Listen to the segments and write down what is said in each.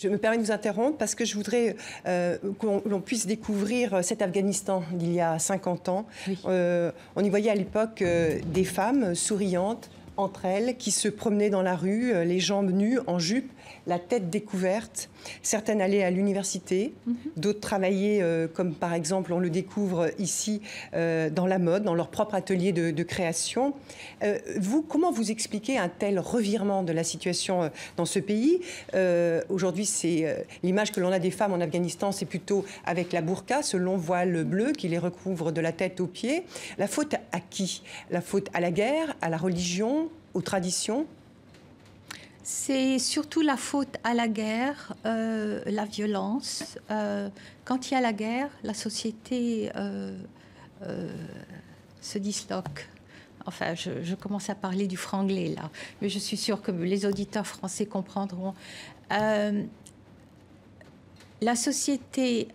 Je me permets de vous interrompre parce que je voudrais qu'on puisse découvrir cet Afghanistan d'il y a 50 ans. Oui. On y voyait à l'époque des femmes souriantes entre elles qui se promenaient dans la rue, les jambes nues, en jupe, la tête découverte. Certaines allaient à l'université, d'autres travaillaient, comme par exemple on le découvre ici, dans la mode, dans leur propre atelier de création. Vous, comment vous expliquez un tel revirement de la situation dans ce pays? Aujourd'hui, c'est l'image que l'on a des femmes en Afghanistan, c'est plutôt avec la burqa, ce long voile bleu qui les recouvre de la tête aux pieds. La faute à qui? La faute à la guerre, à la religion, aux traditions? C'est surtout la faute à la guerre, la violence. Quand il y a la guerre, la société se disloque. Enfin, je commence à parler du franglais là, mais je suis sûre que les auditeurs français comprendront. La société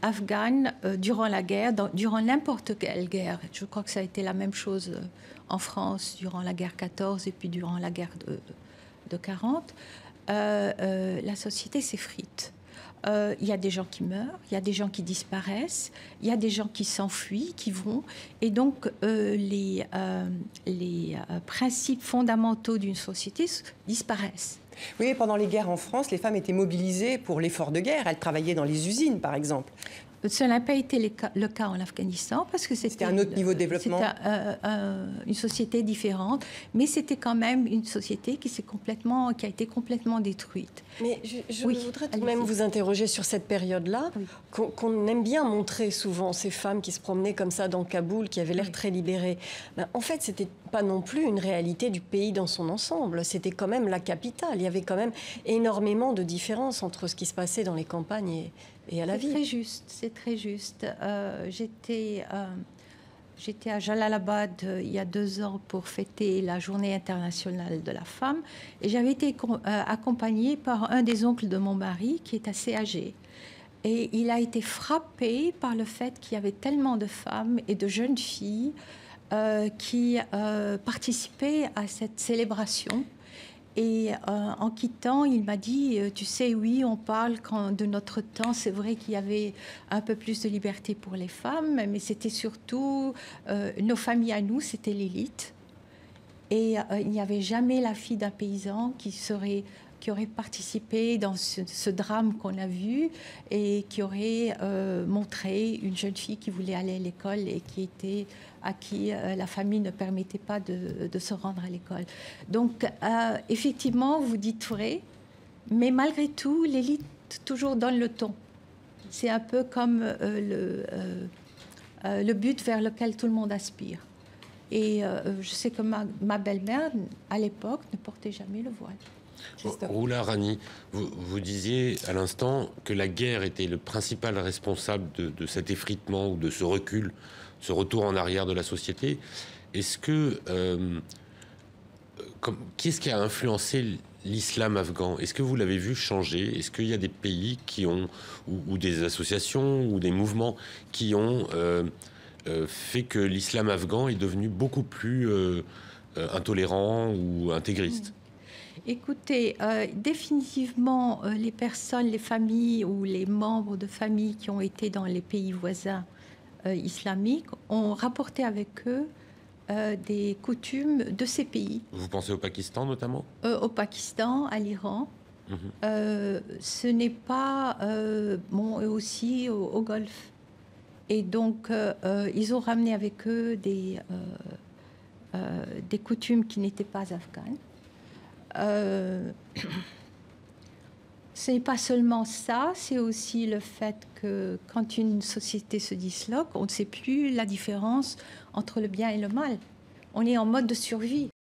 afghane, durant la guerre, durant n'importe quelle guerre, je crois que ça a été la même chose en France durant la guerre 14 et puis durant la guerre de 40, la société s'effrite. Il y a des gens qui meurent, il y a des gens qui disparaissent, il y a des gens qui s'enfuient, qui vont. Et donc, les principes fondamentaux d'une société disparaissent. Oui, pendant les guerres en France, les femmes étaient mobilisées pour l'effort de guerre. Elles travaillaient dans les usines, par exemple. Ça n'a pas été le cas en Afghanistan parce que c'était un autre niveau de développement. C'était une société différente, mais c'était quand même une société qui a été complètement détruite. Mais je voudrais tout de même vous interroger sur cette période-là, qu'on aime bien montrer souvent, ces femmes qui se promenaient comme ça dans Kaboul, qui avaient l'air très libérées. Ben, en fait, c'était pas non plus une réalité du pays dans son ensemble. C'était quand même la capitale. Il y avait quand même énormément de différences entre ce qui se passait dans les campagnes et à la ville. C'est très juste, c'est très juste. J'étais à Jalalabad il y a 2 ans pour fêter la Journée internationale de la femme et j'avais été accompagnée par un des oncles de mon mari qui est assez âgé. Et il a été frappé par le fait qu'il y avait tellement de femmes et de jeunes filles qui participaient à cette célébration. Et en quittant, il m'a dit, tu sais, oui, on parle de notre temps, c'est vrai qu'il y avait un peu plus de liberté pour les femmes, mais c'était surtout, nos familles à nous, c'était l'élite. Et il n'y avait jamais la fille d'un paysan qui aurait participé dans ce drame qu'on a vu et qui aurait montré une jeune fille qui voulait aller à l'école et à qui la famille ne permettait pas de se rendre à l'école. Donc, effectivement, vous dites vrai, mais malgré tout, l'élite toujours donne le ton. C'est un peu comme le but vers lequel tout le monde aspire. Et je sais que ma belle-mère, à l'époque, ne portait jamais le voile. Roula Rani, vous disiez à l'instant que la guerre était le principal responsable de cet effritement ou de ce recul, ce retour en arrière de la société. Est-ce que qu'est-ce qui a influencé l'islam afghan? Est-ce que vous l'avez vu changer? Est-ce qu'il y a des pays qui ont ou des associations ou des mouvements qui ont fait que l'islam afghan est devenu beaucoup plus intolérant ou intégriste? Écoutez, définitivement, les personnes, les familles ou les membres de familles qui ont été dans les pays voisins islamiques ont rapporté avec eux des coutumes de ces pays. Vous pensez au Pakistan notamment? Au Pakistan, à l'Iran. Ce n'est pas... bon, eux aussi au Golfe. Et donc, ils ont ramené avec eux des coutumes qui n'étaient pas afghanes. Ce n'est pas seulement ça, c'est aussi le fait que quand une société se disloque, on ne sait plus la différence entre le bien et le mal. On est en mode de survie.